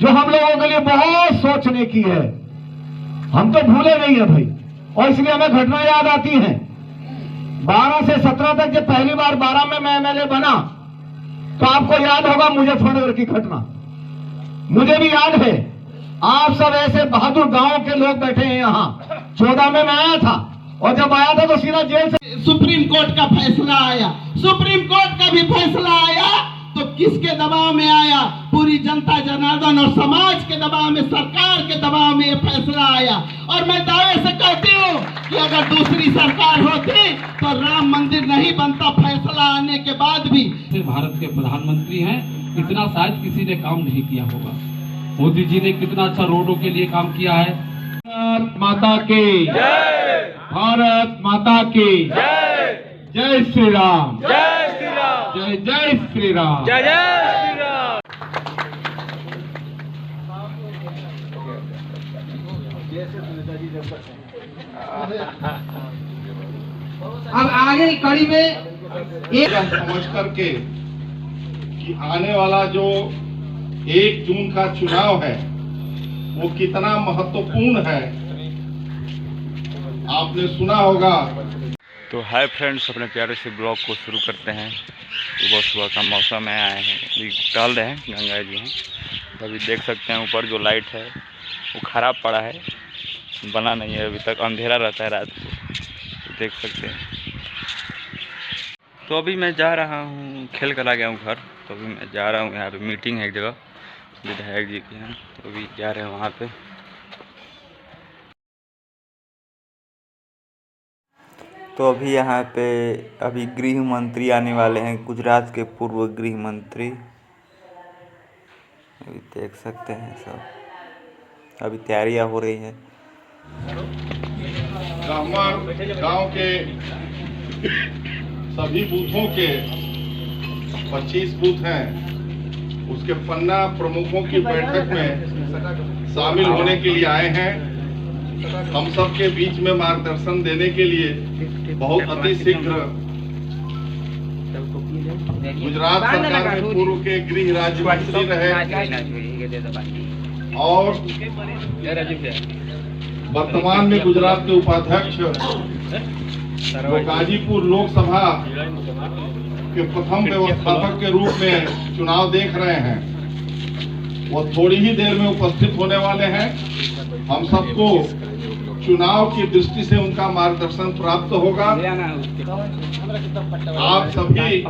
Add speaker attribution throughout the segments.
Speaker 1: जो हम लोगों के लिए बहुत सोचने की है, हम तो भूले नहीं है भाई। और इसलिए हमें घटना याद आती है 12 से 17 तक जब पहली बार 12 में मैं एमएलए बना, तो आपको याद होगा मुजफ्फरनगर की घटना, मुझे भी याद है। आप सब ऐसे बहादुर गांव के लोग बैठे हैं यहाँ। 14 में मैं आया था, और जब आया था तो सीधा जेल से
Speaker 2: सुप्रीम कोर्ट का फैसला आया, सुप्रीम कोर्ट का भी फैसला आया तो किसके दबाव में आया? पूरी जनता जनार्दन और समाज के दबाव में, सरकार के दबाव में ये फैसला आया। और मैं दावे से कहती हूँ कि अगर दूसरी सरकार होती तो राम मंदिर नहीं बनता, फैसला आने के बाद भी।
Speaker 3: भारत के प्रधानमंत्री हैं, इतना शायद किसी ने काम नहीं किया होगा। मोदी जी ने कितना अच्छा रोडों के लिए काम किया है। भारत माता की जय, भारत माता की जय, जय श्री राम, जय श्री राम, जय जय श्री राम, जय जय श्री राम।
Speaker 2: अब आगे कड़ी में एक
Speaker 4: समझ करके कि आने वाला जो 1 जून का चुनाव है वो कितना महत्वपूर्ण है, आपने सुना होगा।
Speaker 5: तो हाय फ्रेंड्स, अपने प्यारे से ब्लॉग को शुरू करते हैं। सुबह सुबह का मौसम है, आए हैं, अभी टहल रहे हैं, गंगा जी हैं। तो अभी देख सकते हैं ऊपर जो लाइट है वो ख़राब पड़ा है, बना नहीं है अभी तक, अंधेरा रहता है रात को, तो देख सकते हैं। तो अभी मैं जा रहा हूँ, खेल कर आ गया हूँ घर, तो अभी मैं जा रहा हूँ, यहाँ पे मीटिंग है एक जगह विधायक जी की हैं, तो अभी जा रहे हैं वहाँ पे। तो अभी यहाँ पे अभी गृह मंत्री आने वाले हैं, गुजरात के पूर्व गृह मंत्री, अभी देख सकते हैं सब, अभी तैयारियां हो रही है।
Speaker 4: गांव के सभी बूथों के 25 बूथ हैं, उसके पन्ना प्रमुखों की बैठक में शामिल होने के लिए आए हैं। हम सब के बीच में मार्गदर्शन देने के लिए बहुत अति शीघ्र गुजरात सरकार के पूर्व के गृह राज्य मंत्री रहे और वर्तमान में गुजरात के उपाध्यक्ष गाजीपुर लोकसभा के प्रथम व्यवस्थापक के रूप में चुनाव देख रहे हैं, वो थोड़ी ही देर में उपस्थित होने वाले हैं। हम सबको चुनाव की दृष्टि से उनका मार्गदर्शन प्राप्त होगा। आप सभी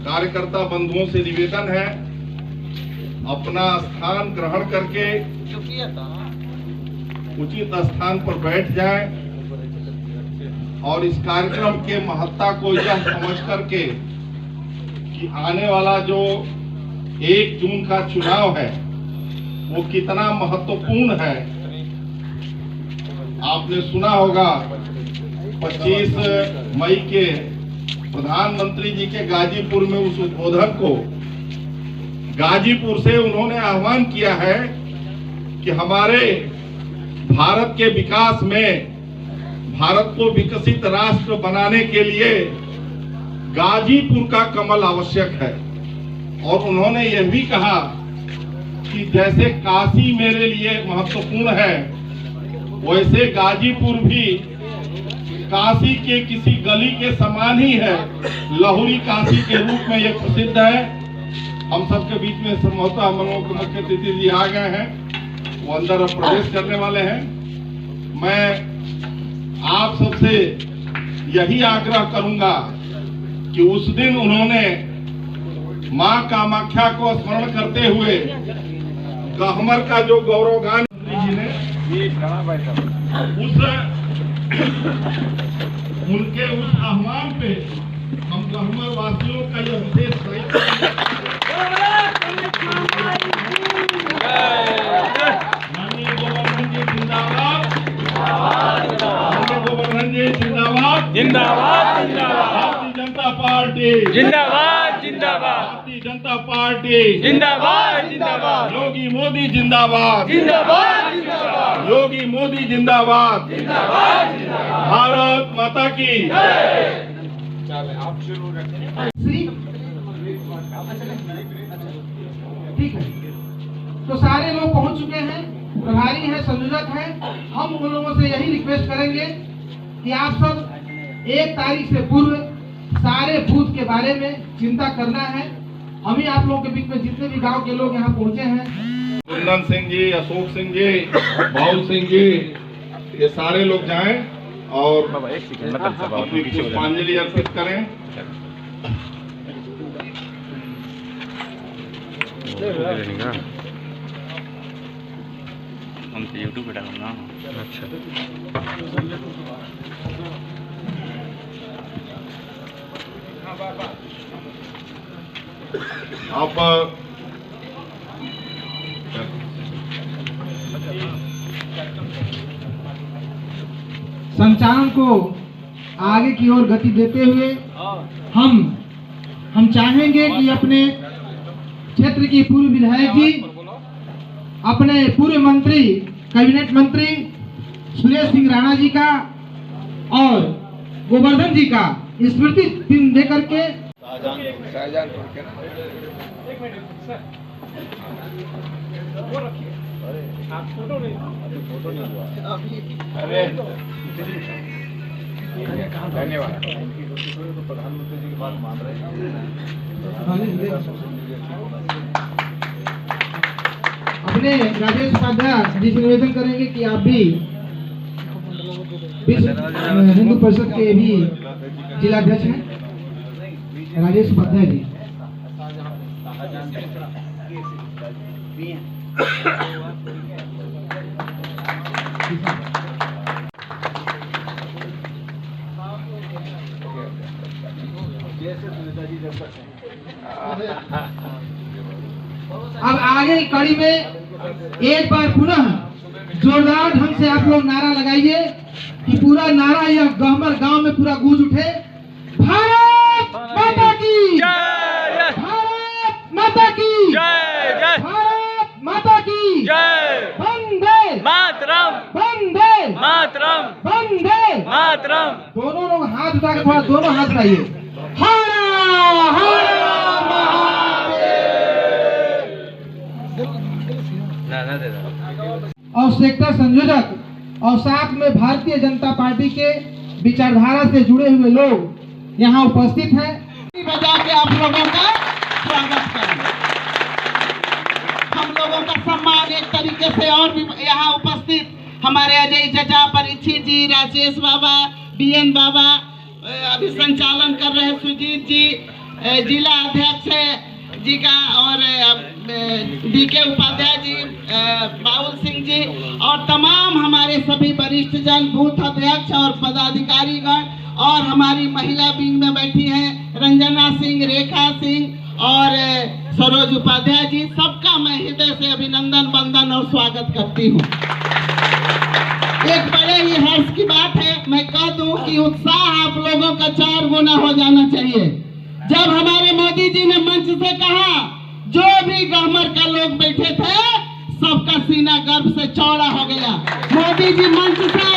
Speaker 4: कार्यकर्ता बंधुओं से निवेदन है, अपना स्थान ग्रहण करके उचित स्थान पर बैठ जाएं और इस कार्यक्रम के महत्ता को यह समझ करके कि आने वाला जो 1 जून का चुनाव है वो कितना महत्वपूर्ण है, आपने सुना होगा 25 मई के प्रधानमंत्री जी के गाजीपुर में उस उद्बोधन को, गाजीपुर से उन्होंने आह्वान किया है कि हमारे भारत के विकास में, भारत को विकसित राष्ट्र बनाने के लिए गाजीपुर का कमल आवश्यक है। और उन्होंने यह भी कहा कि जैसे काशी मेरे लिए महत्वपूर्ण है, वैसे गाजीपुर भी काशी के किसी गली के समान ही है, लाहौरी काशी के रूप में यह प्रसिद्ध है। हम सबके बीच में संभवतः हम लोगों के मुख्य अतिथि जी आ गए हैं, वो अंदर अब प्रवेश करने वाले हैं। मैं आप सबसे यही आग्रह करूंगा कि उस दिन उन्होंने मां कामाख्या को स्मरण करते हुए गहमर का जो गौरवगान जी ने उनके उस आह्वान पे हम गहमर वासियों का यह विशेष माननीय गोवर्धन जी जिंदाबाद, माननीय गोवर्धन जी जिंदाबाद,
Speaker 5: जिंदाबाद जिंदाबाद,
Speaker 4: भारतीय जनता पार्टी
Speaker 5: जिंदाबाद जिंदाबाद,
Speaker 4: भारतीय जनता पार्टी
Speaker 5: जिंदाबाद जिंदाबाद,
Speaker 4: योगी मोदी जिंदाबाद,
Speaker 5: जिंदाबाद जिंदाबाद,
Speaker 4: योगी मोदी जिंदाबाद,
Speaker 5: जिंदाबाद जिंदाबाद,
Speaker 4: भारत माता की
Speaker 2: श्री
Speaker 6: ठीक है, तो सारे लोग पहुंच चुके हैं, प्रभारी हैं, संयोजक हैं। हम उन लोगों से यही रिक्वेस्ट करेंगे कि आप सब 1 तारीख से पूर्व सारे बूथ के बारे में चिंता करना है। हम ही आप लोगों के बीच में जितने भी गांव के लोग यहाँ पहुंचे हैं,
Speaker 4: कुंदन सिंह जी, अशोक सिंह जी, बाउल सिंह जी, ये सारे लोग जाएं और अपनी पुष्पांजलि अर्पित करें।
Speaker 5: हम तो यूट्यूब पे डालूंगा। अच्छा,
Speaker 4: आप
Speaker 6: संचालन को आगे की ओर गति देते हुए हम चाहेंगे कि अपने क्षेत्र की पूर्व विधायक जी, अपने पूर्व मंत्री, कैबिनेट मंत्री सुरेश सिंह राणा जी का और गोवर्धन जी का स्मृति चिन्ह दे करके अपने राजेश उपाध्याय जी से निवेदन करेंगे कि आप भी विश्व हिंदू परिषद के भी जिलाध्यक्ष हैं, राजेश उपाध्याय जी। अब आगे की कड़ी में एक बार पुनः जोरदार ढंग से आप लोग नारा लगाइए कि पूरा नारा यह गहमर गांव में पूरा गूंज उठे। भारत माता की जय, भारत माता की जय, भारत माता की जय, वंदे मातरम, वंदे मातरम, वंदे मातरम। दोनों लोग हाथ उठा के थोड़ा दोनों हाथ उठाइए। हरा हरा और सेक्टर संयोजक और साथ में भारतीय जनता पार्टी के विचारधारा से जुड़े हुए लोग यहाँ उपस्थित हैं।
Speaker 2: बजा के आप लोगों का स्वागत करें। हम लोगों का सम्मान एक तरीके से और भी यहाँ उपस्थित हमारे अजय चाचा, परीक्षित जी, राजेश बाबा, बीएन बाबा, अभी संचालन कर रहे सुजीत जी, जिला अध्यक्ष जी का और डीके उपाध्याय जी, बाउल सिंह जी और तमाम हमारे सभी वरिष्ठ जन, बूथ अध्यक्ष और पदाधिकारीगण और हमारी महिला विंग में बैठी हैं रंजना सिंह, रेखा सिंह और सरोज उपाध्याय जी, सबका मैं हृदय से अभिनंदन, वंदन और स्वागत करती हूँ। एक बड़े ही हर्ष की बात है, मैं कह दूं कि उत्साह आप लोगों का 4 गुना हो जाना चाहिए। जब हमारे मोदी जी ने मंच से कहा, जो भी गहमर का लोग बैठे थे सबका सीना गर्व से चौड़ा हो गया। मोदी जी मंच से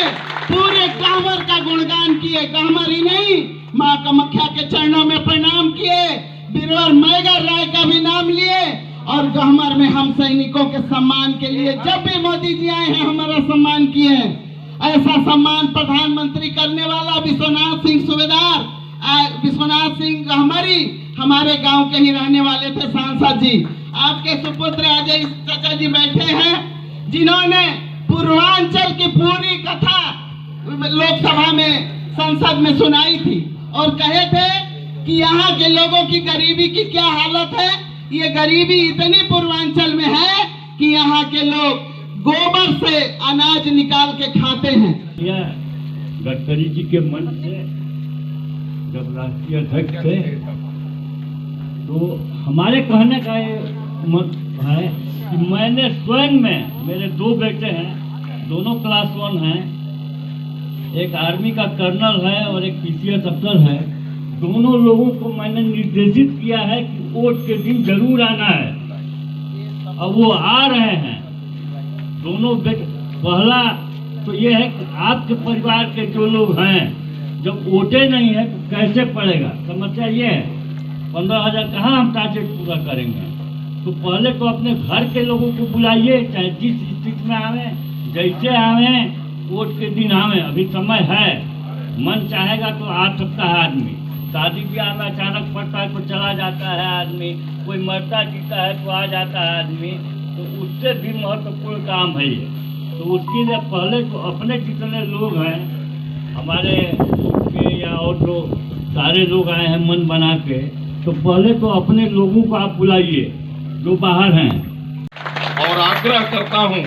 Speaker 2: पूरे गहमर का गुणगान किए, गहमर ही नहीं माँ कामाख्या के चरणों में प्रणाम किए, बीरवर मैगर राय का भी नाम लिए और गहमर में हम सैनिकों के सम्मान के लिए जब भी मोदी जी आए हैं हमारा सम्मान किए। ऐसा सम्मान प्रधानमंत्री करने वाला विश्वनाथ सिंह सूबेदार, विश्वनाथ सिंह गहमरी हमारे गांव के ही रहने वाले थे, सांसद जी। आपके सुपुत्र अजय चाचा जी बैठे हैं, जिन्होंने पूर्वांचल की पूरी कथा लोकसभा में, संसद में सुनाई थी और कहे थे कि यहाँ के लोगों की गरीबी की क्या हालत है। ये गरीबी इतनी पूर्वांचल में है कि यहाँ के लोग गोबर से अनाज निकाल के खाते हैं।
Speaker 7: गडकरी जी के मन से जब राष्ट्रीय अध्यक्ष थे तो हमारे कहने का ये मत है कि मैंने स्वयं में, मेरे 2 बेटे हैं, दोनों क्लास 1 हैं, एक आर्मी का कर्नल है और एक पीसीएस अफसर है। दोनों लोगों को मैंने निर्देशित किया है कि वोट के दिन जरूर आना है, अब वो आ रहे हैं दोनों बेटे। पहला तो ये है कि आपके परिवार के जो लोग हैं जब वोटे नहीं है तो कैसे पड़ेगा, समस्या ये है। 15,000 कहाँ हम टारगेट पूरा करेंगे? तो पहले तो अपने घर के लोगों को बुलाइए, चाहे जिस स्थिति में आवे, जैसे आवे, वोट के दिन आवे। अभी समय है, मन चाहेगा तो आ सकता है आदमी। शादी ब्याह में अचानक पड़ता है तो चला जाता है आदमी, कोई मरता जीता है तो आ जाता है आदमी। तो उससे भी महत्वपूर्ण काम है ये। तो उसके लिए पहले तो अपने जितने लोग हैं हमारे के या और जो सारे लोग आए हैं मन बना के, तो पहले तो अपने लोगों को आप बुलाइए जो बाहर हैं।
Speaker 4: और आग्रह करता हूं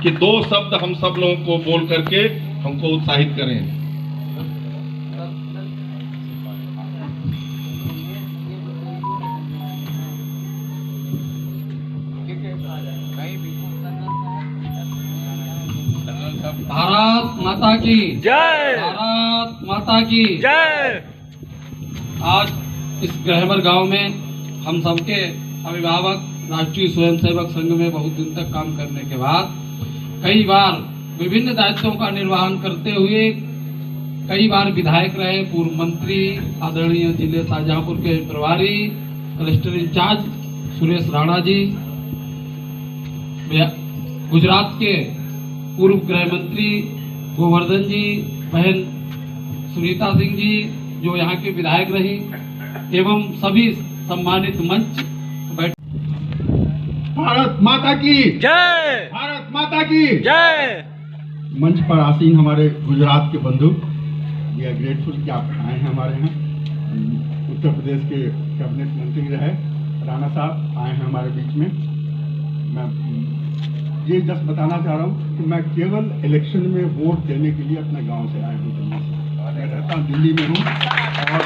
Speaker 4: कि 2 शब्द हम सब लोगों को बोल करके हमको उत्साहित करें।
Speaker 3: भारत माता की
Speaker 5: जय।
Speaker 3: भारत माता की
Speaker 5: जय।
Speaker 3: आज इस गहबर गांव में हम सबके अभिभावक राष्ट्रीय स्वयंसेवक संघ में बहुत दिन तक काम करने के बाद कई बार विभिन्न दायित्वों का निर्वहन करते हुए कई बार विधायक रहे, पूर्व मंत्री आदरणीय जिले शाहजहांपुर के प्रभारी कलेक्टर इंचार्ज सुरेश राणा जी, गुजरात के पूर्व गृह मंत्री गोवर्धन जी, बहन सुनीता सिंह जी जो यहाँ के विधायक रही, एवं सभी सम्मानित मंच बैठ।
Speaker 8: भारत माता की
Speaker 5: जय।
Speaker 8: भारत माता की
Speaker 5: जय।
Speaker 8: मंच पर आसीन हमारे गुजरात के बंधु, वी आर ग्रेटफुल कि आप आए हैं हमारे यहाँ। उत्तर प्रदेश के कैबिनेट मंत्री रहे राणा साहब आए हैं हमारे बीच में। मैं ये जस्ट बताना चाह रहा हूँ कि मैं केवल इलेक्शन में वोट देने के लिए अपने गांव से आया हूँ दिल्ली से। मैं रहता हूँ दिल्ली में हूँ और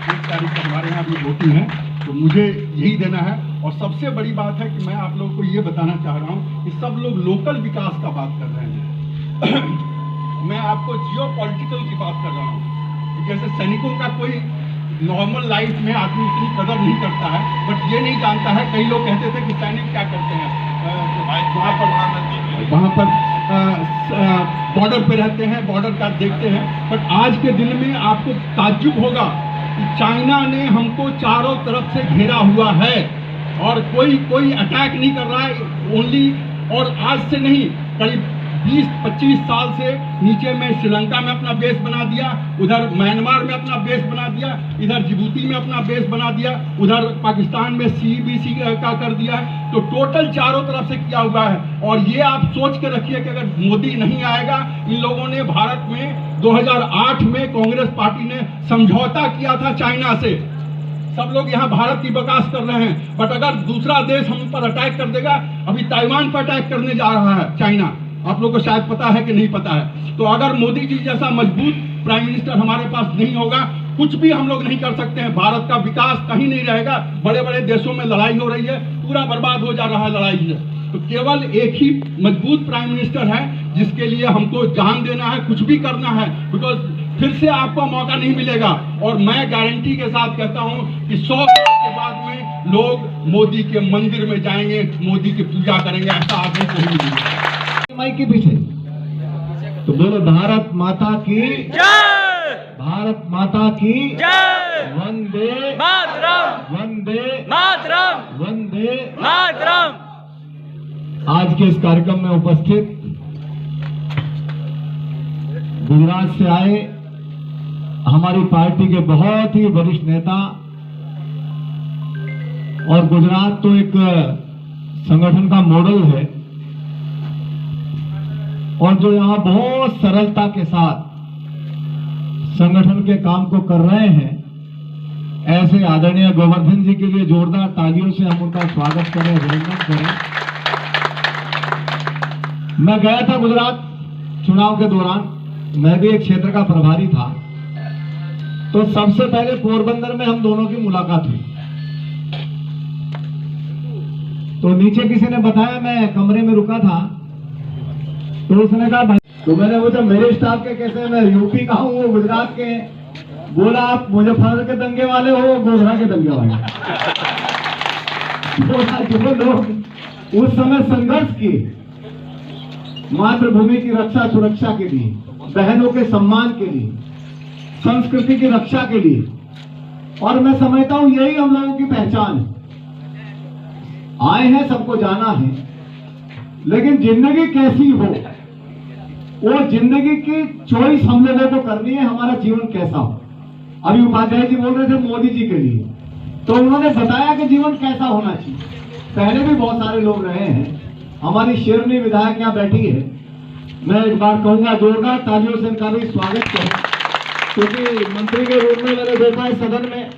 Speaker 8: 1 तारीख को हमारे यहाँ भी वोटिंग है, तो मुझे यही देना है। और सबसे बड़ी बात है कि मैं आप लोगों को ये बताना चाह रहा हूँ कि सब लोग लोकल विकास का बात कर रहे हैं मैं आपको जियो पॉलिटिकल की बात कर रहा हूँ। जैसे सैनिकों का कोई नॉर्मल लाइफ में आदमी इतनी कदर नहीं करता है, बट ये नहीं जानता है। कई लोग कहते थे कि सैनिक क्या करते हैं, वहाँ पर बॉर्डर पे रहते हैं, बॉर्डर का देखते हैं। बट आज के दिन में आपको ताज्जुब होगा कि चाइना ने हमको चारों तरफ से घेरा हुआ है और कोई अटैक नहीं कर रहा है ओनली। और आज से नहीं, करीब 20-25 साल से नीचे में श्रीलंका में अपना बेस बना दिया, उधर म्यांमार में अपना बेस बना दिया, इधर जिबूती में अपना बेस बना दिया, उधर पाकिस्तान में CBC का कर दिया है। तो टोटल चारों तरफ से किया हुआ है। और ये आप सोच के रखिए कि अगर मोदी नहीं आएगा, इन लोगों ने भारत में 2008 में कांग्रेस पार्टी ने समझौता किया था चाइना से। सब लोग यहाँ भारत की बकास कर रहे हैं, बट अगर दूसरा देश हम पर अटैक कर देगा, अभी ताइवान पर अटैक करने जा रहा है चाइना, आप लोग को शायद पता है कि नहीं पता है। तो अगर मोदी जी जैसा मजबूत प्राइम मिनिस्टर हमारे पास नहीं होगा, कुछ भी हम लोग नहीं कर सकते हैं। भारत का विकास कहीं नहीं रहेगा। बड़े बड़े देशों में लड़ाई हो रही है, पूरा बर्बाद हो जा रहा है लड़ाई से। तो केवल एक ही मजबूत प्राइम मिनिस्टर है जिसके लिए हमको जान देना है, कुछ भी करना है, बिकॉज फिर से आपको मौका नहीं मिलेगा। और मैं गारंटी के साथ कहता हूं कि 100 साल के बाद में लोग मोदी के मंदिर में जाएंगे, मोदी की पूजा करेंगे, ऐसा आदमी कोई नहीं मिलेगा।
Speaker 1: माइक के पीछे तो बोलो भारत माता की
Speaker 5: जय।
Speaker 1: भारत माता की
Speaker 5: जय।
Speaker 1: वंदे
Speaker 5: मातरम।
Speaker 1: वंदे
Speaker 5: मातरम।
Speaker 1: वंदे
Speaker 5: मातरम।
Speaker 1: आज के इस कार्यक्रम में उपस्थित गुजरात से आए हमारी पार्टी के बहुत ही वरिष्ठ नेता, और गुजरात तो एक संगठन का मॉडल है, और जो यहाँ बहुत सरलता के साथ संगठन के काम को कर रहे हैं, ऐसे आदरणीय गोवर्धन जी के लिए जोरदार तालियों से हम उनका स्वागत करें, अभिनंदन करें। मैं गया था गुजरात चुनाव के दौरान, मैं भी एक क्षेत्र का प्रभारी था। तो सबसे पहले पोरबंदर में हम दोनों की मुलाकात हुई। तो नीचे किसी ने बताया, मैं कमरे में रुका था, तो उसने कहा भाई, तो मैंने पूछा मेरे स्टाफ के कैसे, मैं यूपी का हूँ, वो गुजरात के। बोला आप मुजफ्फरनगर के दंगे वाले हो, गोधरा के दंगे वाले। जो लोग उस समय संघर्ष किए मातृभूमि की रक्षा सुरक्षा के लिए, बहनों के सम्मान के लिए, संस्कृति की रक्षा के लिए, और मैं समझता हूं यही हम लोगों की पहचान है। आए हैं, सबको जाना है, लेकिन जिंदगी कैसी हो वो जिंदगी की चॉइस हम लोगों को करनी है। हमारा जीवन कैसा हो। अभी उपाध्याय जी बोल रहे थे मोदी जी के लिए, तो उन्होंने बताया कि जीवन कैसा होना चाहिए। पहले भी बहुत सारे लोग रहे हैं। हमारी शेरनी विधायक यहाँ बैठी है, मैं इस बार कहूंगा जोरदार तालियों से इनका भी स्वागत करें, क्योंकि मंत्री के रूप में मैंने देखा है सदन में,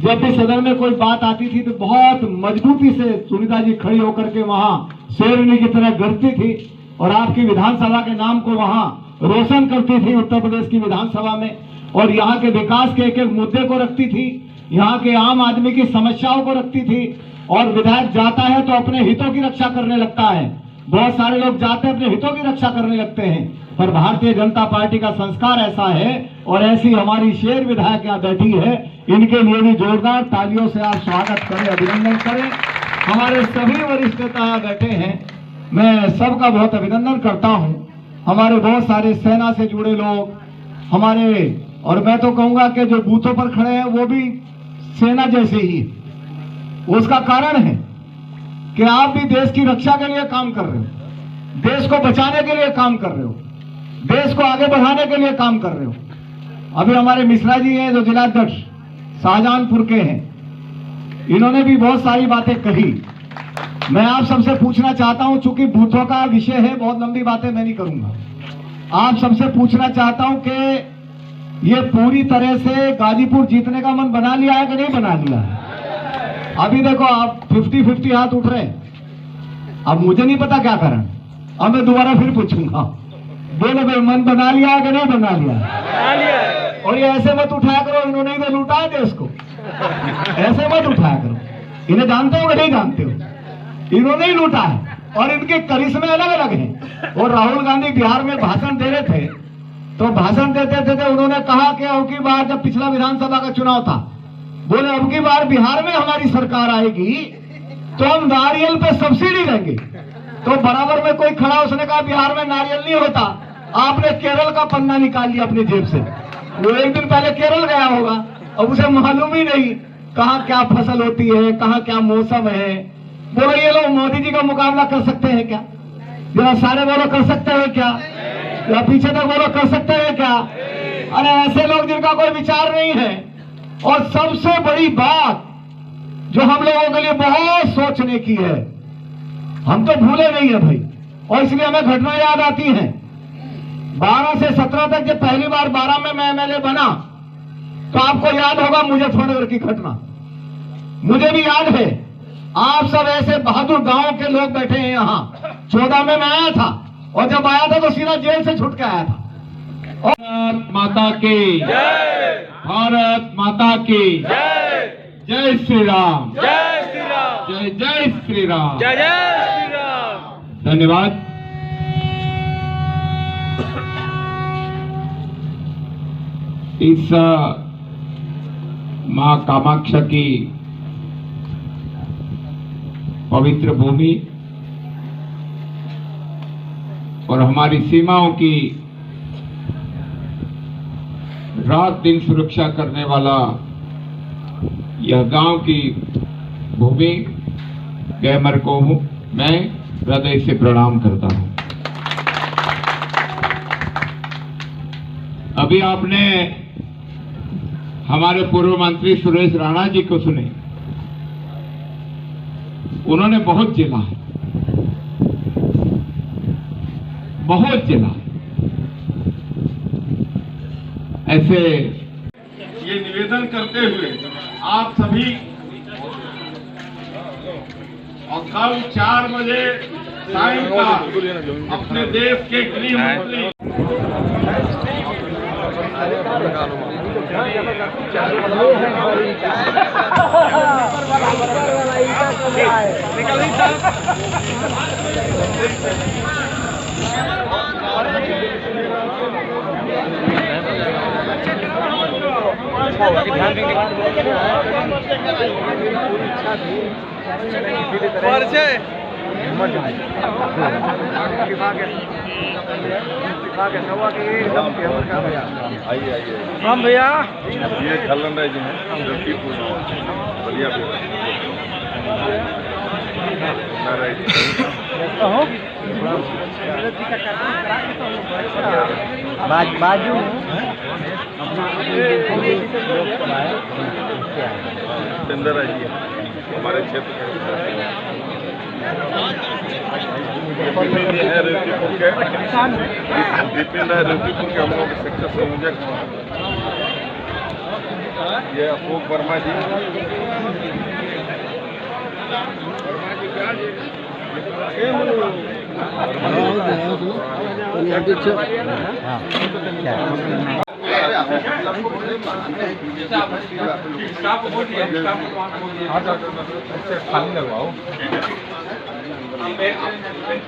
Speaker 1: जब भी सदन में कोई बात आती थी तो बहुत मजबूती से सुनीता जी खड़ी होकर के वहां शेरनी की तरह गढ़ती थी और आपकी विधानसभा के नाम को वहां रोशन करती थी, उत्तर प्रदेश की विधानसभा में। और यहाँ के विकास के एक एक मुद्दे को रखती थी, यहाँ के आम आदमी की समस्याओं को रखती थी। और विधायक जाता है तो अपने हितों की रक्षा करने लगता है। बहुत सारे लोग जाते हैं अपने हितों की रक्षा करने लगते हैं, पर भारतीय जनता पार्टी का संस्कार ऐसा है। और ऐसी हमारी शेर विधायक यहाँ बैठी है, इनके लिए भी जोरदार तालियों से आप स्वागत करें, अभिनंदन करें। हमारे सभी वरिष्ठ नेता यहाँ बैठे हैं, मैं सबका बहुत अभिनंदन करता हूँ। हमारे बहुत सारे सेना से जुड़े लोग हमारे, और मैं तो कहूंगा कि जो बूथों पर खड़े हैं वो भी सेना जैसे ही। उसका कारण है कि आप भी देश की रक्षा के लिए काम कर रहे हो, देश को बचाने के लिए काम कर रहे हो, देश को आगे बढ़ाने के लिए काम कर रहे हो। अभी हमारे मिश्रा जी हैं जो जिलाध्यक्ष शाहजहांपुर के हैं, इन्होंने भी बहुत सारी बातें कही। मैं आप सबसे पूछना चाहता हूं, चूंकि बूथों का विषय है, बहुत लंबी बातें मैं नहीं करूंगा। आप सबसे पूछना चाहता हूं कि ये पूरी तरह से गाजीपुर जीतने का मन बना लिया है कि नहीं बना लिया है? अभी देखो आप 50-50 हाथ उठ रहे हैं। अब मुझे नहीं पता क्या कारण, अब मैं दोबारा फिर पूछूंगा, बोलो भाई मन बना लिया है कि नहीं बना लिया? और ये ऐसे मत उठाया करो, इन्होंने ही तो लूटा है देश को। ऐसे मत उठाया करो, इन्हें जानते हो कि नहीं जानते हो? इन्होंने ही लूटा है और इनके करिश्मे अलग अलग हैं। और राहुल गांधी बिहार में भाषण दे रहे थे, तो भाषण देते थे उन्होंने कहा कि अब की बार, जब पिछला विधानसभा का चुनाव था, बोले अब की बार बिहार में हमारी सरकार आएगी तो हम नारियल पे सब्सिडी देंगे। तो बराबर में कोई खड़ा, उसने कहा बिहार में नारियल नहीं होता। आपने केरल का पन्ना निकाल लिया अपनी जेब से। वो एक दिन पहले केरल गया होगा, अब उसे मालूम ही नहीं कहाँ क्या फसल होती है, कहाँ क्या मौसम है। बोलो ये लोग मोदी जी का मुकाबला कर सकते हैं क्या? जरा सारे बोलो कर सकते हैं क्या? या पीछे तक बोलो कर सकते हैं क्या? अरे ऐसे लोग जिनका कोई विचार नहीं है। और सबसे बड़ी बात जो हम लोगों के लिए बहुत सोचने की है, हम तो भूले नहीं है भाई, और इसलिए हमें घटना याद आती है। 12 से 17 तक जब पहली बार 12 में मैं एमएलए बना, तो आपको याद होगा मुजफ्फरनगर की घटना, मुझे भी याद है। आप सब ऐसे बहादुर गांव के लोग बैठे हैं यहाँ। 14 में मैं आया था, और जब आया था तो सीधा जेल से छूट के आया था।
Speaker 3: भारत माता की जय, भारत माता की जय, जय श्री राम, जय श्री राम, जय जय श्री राम, जय जय श्री राम। धन्यवाद। इस मां कामाख्या की पवित्र भूमि और हमारी सीमाओं की रात दिन सुरक्षा करने वाला यह गांव की भूमि गैमर को मैं हृदय से प्रणाम करता हूं। अभी आपने हमारे पूर्व मंत्री सुरेश राणा जी को सुने, उन्होंने बहुत झेला है, बहुत झेला। ऐसे
Speaker 4: ये निवेदन करते हुए आप सभी, और कल 4 बजे सायंकाल अपने देश के गृह मंत्री
Speaker 9: परिचय
Speaker 5: हम भैया
Speaker 4: ये खलन राय जी हैं लखीपुर बलिया
Speaker 5: बाजू
Speaker 4: जितेंद्र राय जी हमारे क्षेत्र है रेवतीपुर के विपिन राय रेवतीपुर के हम लोग सेक्टर संयोजक ये अशोक वर्मा जी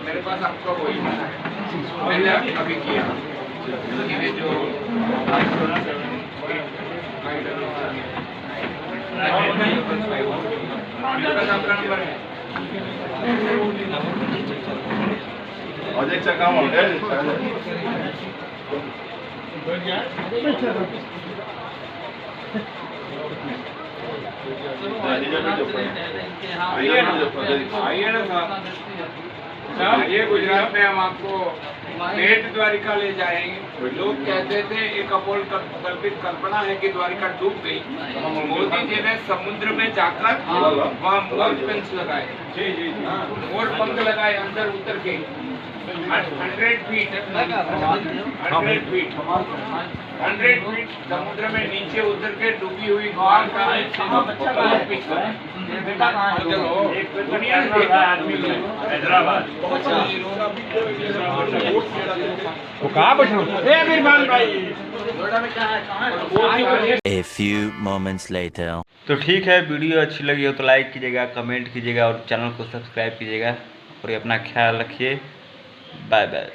Speaker 3: मेरे पास आपका वही मैंने अभी किया ये जो नंबर है
Speaker 4: अजय काम हो गया
Speaker 3: आइए ना साहब ये गुजरात में हम आपको भेंट द्वारिका ले जाएंगे। लोग कहते थे एक कल्पित कल्पना है कि द्वारिका डूब गई। मोदी जी ने समुद्र में जाकर वहाँ मोर पंख लगाए, मोर पंख लगाए अंदर उतर के 100 फीट 100 फीट समुद्र में नीचे उतर के डूबी हुई Dwarka Hyderabad
Speaker 9: A few moments later.
Speaker 5: तो ठीक है, वीडियो अच्छी लगी हो तो लाइक कीजिएगा, कमेंट कीजिएगा और चैनल को सब्सक्राइब कीजिएगा और ये अपना ख्याल रखिए। Bye bye.